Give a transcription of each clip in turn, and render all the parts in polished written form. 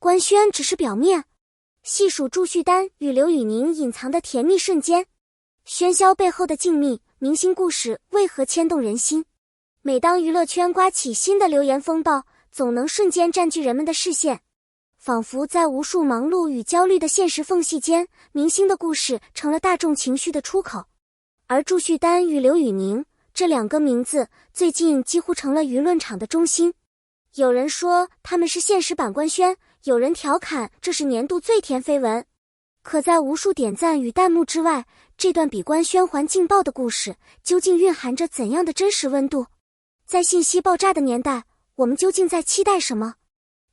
官宣只是表面。细数祝绪丹与刘宇宁隐藏的甜蜜瞬间，喧嚣背后的静谧，明星故事为何牵动人心？每当娱乐圈刮起新的流言风暴，总能瞬间占据人们的视线，仿佛在无数忙碌与焦虑的现实缝隙间，明星的故事成了大众情绪的出口。而祝绪丹与刘宇宁这两个名字最近几乎成了舆论场的中心。有人说他们是现实版官宣，有人调侃这是年度最甜绯闻。可在无数点赞与弹幕之外，这段比官宣还劲爆的故事究竟蕴含着怎样的真实温度？在信息爆炸的年代，我们究竟在期待什么？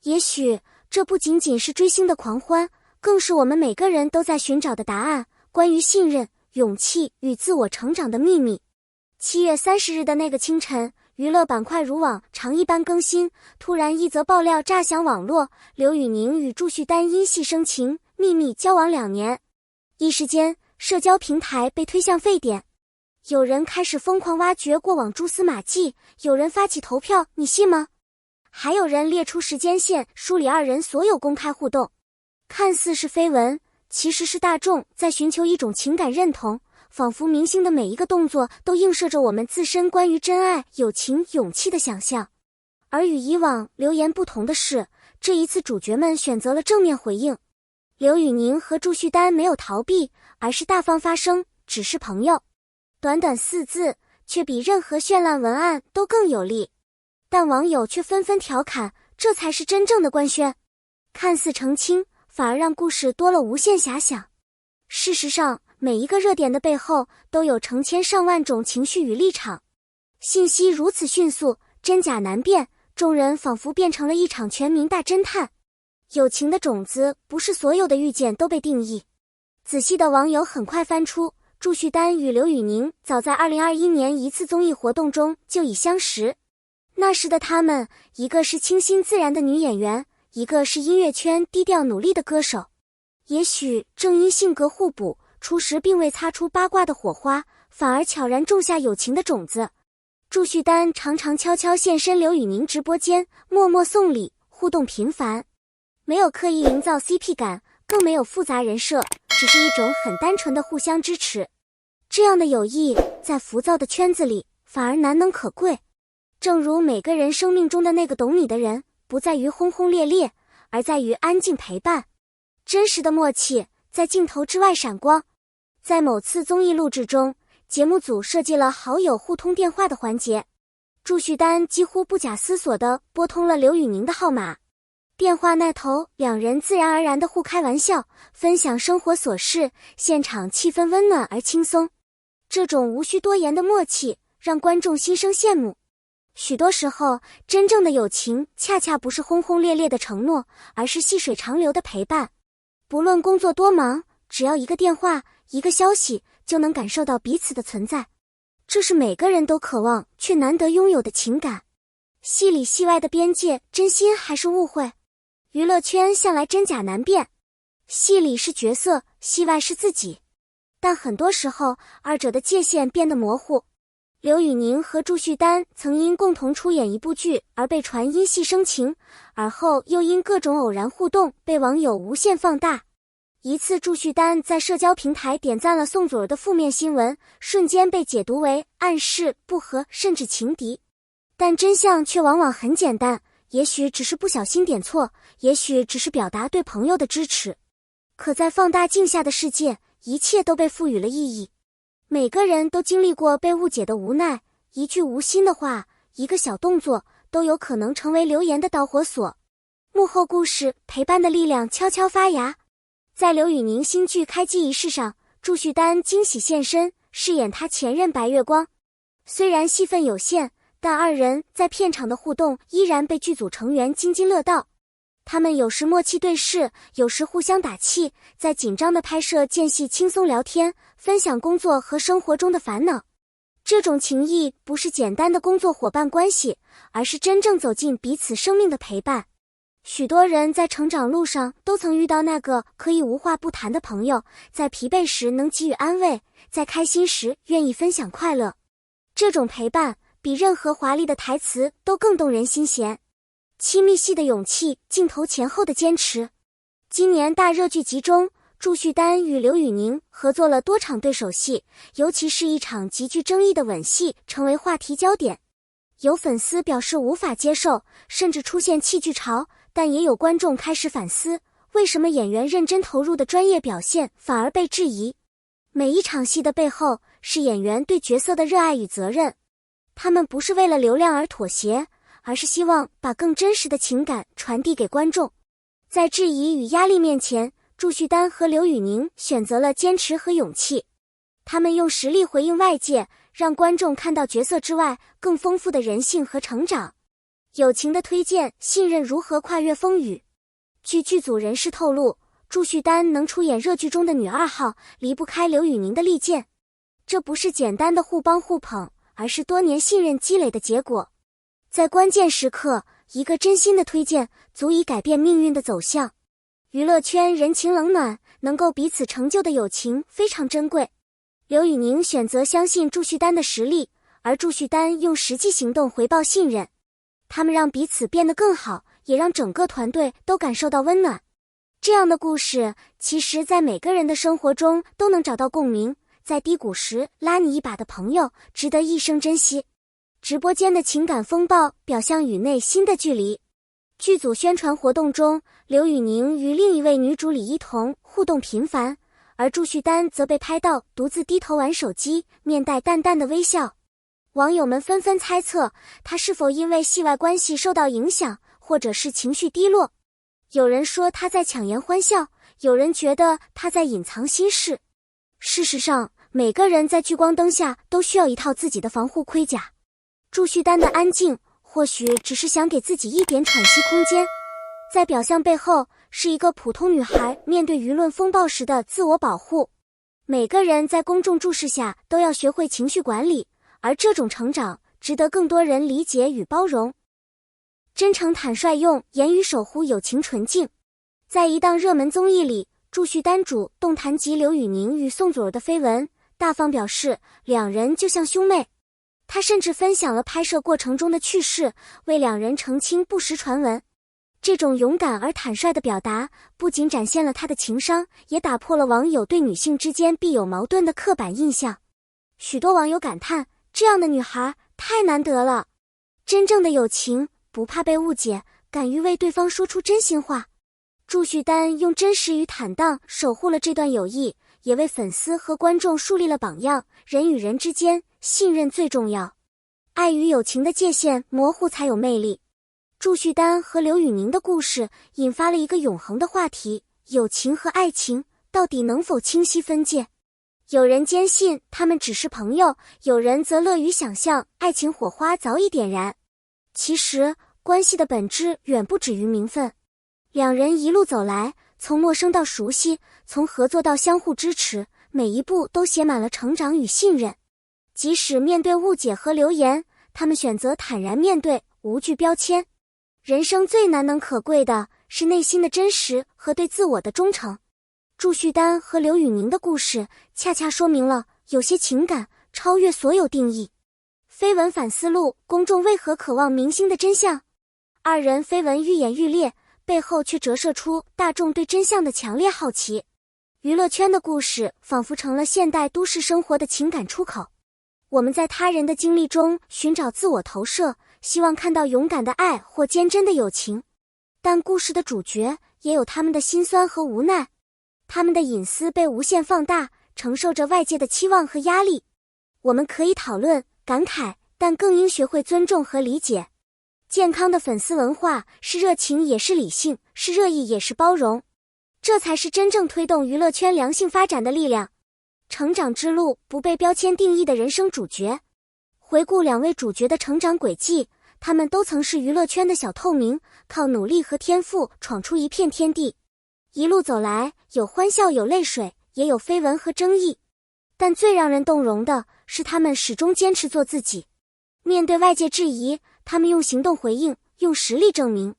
也许这不仅仅是追星的狂欢，更是我们每个人都在寻找的答案，关于信任、勇气与自我成长的秘密。7月30日的那个清晨，娱乐板块如往常一般更新，突然一则爆料炸响网络，刘宇宁与祝绪丹因戏生情，秘密交往2年。一时间，社交平台被推向沸点，有人开始疯狂挖掘过往蛛丝马迹，有人发起投票，你信吗？还有人列出时间线，梳理二人所有公开互动。看似是绯闻，其实是大众在寻求一种情感认同，仿佛明星的每一个动作都映射着我们自身关于真爱、友情、勇气的想象。而与以往流言不同的是，这一次主角们选择了正面回应。刘宇宁和祝绪丹没有逃避，而是大方发声，只是朋友。短短4字，却比任何绚烂文案都更有力。但网友却纷纷调侃，这才是真正的官宣。看似澄清，反而让故事多了无限遐想。事实上，每一个热点的背后都有成千上万种情绪与立场。信息如此迅速，真假难辨，众人仿佛变成了一场全民大侦探。友情的种子不是所有的遇见都被定义。仔细的网友很快翻出，祝绪丹与刘宇宁早在2021年一次综艺活动中就已相识。那时的他们，一个是清新自然的女演员，一个是音乐圈低调努力的歌手。也许正因性格互补，初时并未擦出八卦的火花，反而悄然种下友情的种子。祝绪丹常常悄悄现身刘宇宁直播间，默默送礼，互动频繁，没有刻意营造 CP 感，更没有复杂人设，只是一种很单纯的互相支持。这样的友谊在浮躁的圈子里反而难能可贵。正如每个人生命中的那个懂你的人，不在于轰轰烈烈，而在于安静陪伴。真实的默契在镜头之外闪光。在某次综艺录制中，节目组设计了好友互通电话的环节，祝绪丹几乎不假思索地拨通了刘宇宁的号码。电话那头，两人自然而然地互开玩笑，分享生活琐事，现场气氛温暖而轻松。这种无需多言的默契，让观众心生羡慕。许多时候，真正的友情恰恰不是轰轰烈烈的承诺，而是细水长流的陪伴。不论工作多忙，只要一个电话，一个消息，就能感受到彼此的存在。这是每个人都渴望却难得拥有的情感。戏里戏外的边界，真心还是误会？娱乐圈向来真假难辨，戏里是角色，戏外是自己。但很多时候，二者的界限变得模糊。刘宇宁和祝绪丹曾因共同出演一部剧而被传因戏生情，而后又因各种偶然互动被网友无限放大。一次，祝绪丹在社交平台点赞了宋祖儿的负面新闻，瞬间被解读为暗示、不和，甚至情敌。但真相却往往很简单，也许只是不小心点错，也许只是表达对朋友的支持。可在放大镜下的世界，一切都被赋予了意义。每个人都经历过被误解的无奈，一句无心的话，一个小动作，都有可能成为流言的导火索。幕后故事，陪伴的力量悄悄发芽。在刘宇宁新剧开机仪式上，祝绪丹惊喜现身，饰演他前任白月光。虽然戏份有限，但二人在片场的互动依然被剧组成员津津乐道。他们有时默契对视，有时互相打气，在紧张的拍摄间隙轻松聊天，分享工作和生活中的烦恼。这种情谊不是简单的工作伙伴关系，而是真正走进彼此生命的陪伴。许多人在成长路上都曾遇到那个可以无话不谈的朋友，在疲惫时能给予安慰，在开心时愿意分享快乐。这种陪伴比任何华丽的台词都更动人心弦。亲密戏的勇气，镜头前后的坚持。今年大热剧集中，祝绪丹与刘宇宁合作了多场对手戏，尤其是一场极具争议的吻戏成为话题焦点。有粉丝表示无法接受，甚至出现弃剧潮，但也有观众开始反思，为什么演员认真投入的专业表现反而被质疑。每一场戏的背后是演员对角色的热爱与责任，他们不是为了流量而妥协，而是希望把更真实的情感传递给观众。在质疑与压力面前，祝绪丹和刘宇宁选择了坚持和勇气。他们用实力回应外界，让观众看到角色之外更丰富的人性和成长。友情的推荐，信任如何跨越风雨。据剧组人士透露，祝绪丹能出演热剧中的女二号，离不开刘宇宁的力荐。这不是简单的互帮互捧，而是多年信任积累的结果。在关键时刻，一个真心的推荐足以改变命运的走向。娱乐圈人情冷暖，能够彼此成就的友情非常珍贵。刘宇宁选择相信祝绪丹的实力，而祝绪丹用实际行动回报信任。他们让彼此变得更好，也让整个团队都感受到温暖。这样的故事，其实在每个人的生活中都能找到共鸣。在低谷时拉你一把的朋友，值得一生珍惜。直播间的情感风暴，表象与内心的距离。剧组宣传活动中，刘宇宁与另一位女主李一桐互动频繁，而祝绪丹则被拍到独自低头玩手机，面带淡淡的微笑。网友们纷纷猜测，她是否因为戏外关系受到影响，或者是情绪低落。有人说她在强颜欢笑，有人觉得她在隐藏心事。事实上，每个人在聚光灯下都需要一套自己的防护盔甲。祝绪丹的安静，或许只是想给自己一点喘息空间，在表象背后，是一个普通女孩面对舆论风暴时的自我保护。每个人在公众注视下都要学会情绪管理，而这种成长值得更多人理解与包容。真诚坦率，用言语守护友情纯净。在一档热门综艺里，祝绪丹主动谈及刘宇宁与宋祖儿的绯闻，大方表示两人就像兄妹。他甚至分享了拍摄过程中的趣事，为两人澄清不实传闻。这种勇敢而坦率的表达，不仅展现了他的情商，也打破了网友对女性之间必有矛盾的刻板印象。许多网友感叹，这样的女孩太难得了。真正的友情，不怕被误解，敢于为对方说出真心话。祝绪丹用真实与坦荡守护了这段友谊，也为粉丝和观众树立了榜样。人与人之间，信任最重要。爱与友情的界限模糊才有魅力。祝绪丹和刘宇宁的故事引发了一个永恒的话题：友情和爱情到底能否清晰分界？有人坚信他们只是朋友，有人则乐于想象爱情火花早已点燃。其实，关系的本质远不止于名分。两人一路走来，从陌生到熟悉，从合作到相互支持，每一步都写满了成长与信任。即使面对误解和流言，他们选择坦然面对，无惧标签。人生最难能可贵的是内心的真实和对自我的忠诚。祝绪丹和刘宇宁的故事恰恰说明了，有些情感超越所有定义。绯闻反思录：公众为何渴望明星的真相？二人绯闻愈演愈烈，背后却折射出大众对真相的强烈好奇。娱乐圈的故事仿佛成了现代都市生活的情感出口。我们在他人的经历中寻找自我投射，希望看到勇敢的爱或坚贞的友情。但故事的主角也有他们的辛酸和无奈，他们的隐私被无限放大，承受着外界的期望和压力。我们可以讨论、感慨，但更应学会尊重和理解。健康的粉丝文化是热情也是理性，是热议也是包容，这才是真正推动娱乐圈良性发展的力量。成长之路，不被标签定义的人生主角。回顾两位主角的成长轨迹，他们都曾是娱乐圈的小透明，靠努力和天赋闯出一片天地。一路走来，有欢笑有泪水，也有绯闻和争议。但最让人动容的是他们始终坚持做自己。面对外界质疑，他们用行动回应，用实力证明。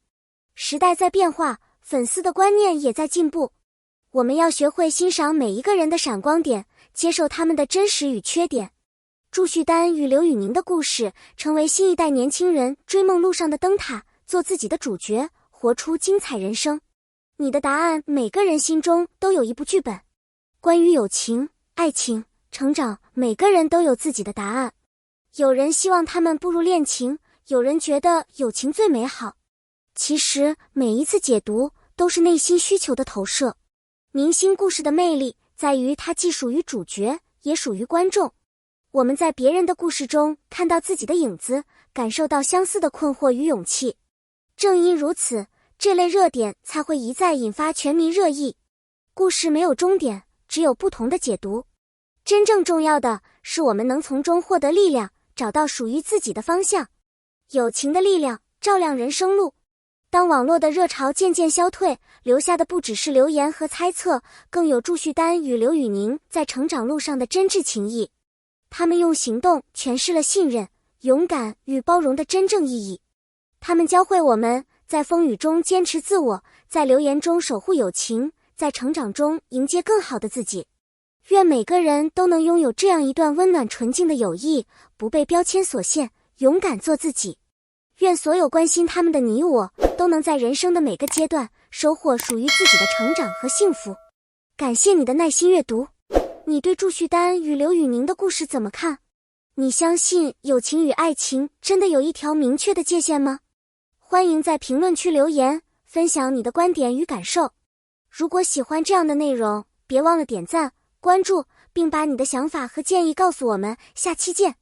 时代在变化，粉丝的观念也在进步。我们要学会欣赏每一个人的闪光点，接受他们的真实与缺点。祝绪丹与刘宇宁的故事成为新一代年轻人追梦路上的灯塔，做自己的主角，活出精彩人生。你的答案，每个人心中都有一部剧本。关于友情、爱情、成长，每个人都有自己的答案。有人希望他们步入恋情，有人觉得友情最美好。其实每一次解读都是内心需求的投射。明星故事的魅力在于它既属于主角，也属于观众。我们在别人的故事中看到自己的影子，感受到相似的困惑与勇气。正因如此，这类热点才会一再引发全民热议。故事没有终点，只有不同的解读。真正重要的是我们能从中获得力量，找到属于自己的方向。友情的力量照亮人生路。当网络的热潮渐渐消退，留下的不只是留言和猜测，更有祝绪丹与刘宇宁在成长路上的真挚情谊。他们用行动诠释了信任、勇敢与包容的真正意义。他们教会我们在风雨中坚持自我，在流言中守护友情，在成长中迎接更好的自己。愿每个人都能拥有这样一段温暖纯净的友谊，不被标签所限，勇敢做自己。愿所有关心他们的你我，都能在人生的每个阶段收获属于自己的成长和幸福。感谢你的耐心阅读。你对祝绪丹与刘宇宁的故事怎么看？你相信友情与爱情真的有一条明确的界限吗？欢迎在评论区留言，分享你的观点与感受。如果喜欢这样的内容，别忘了点赞、关注，并把你的想法和建议告诉我们。下期见。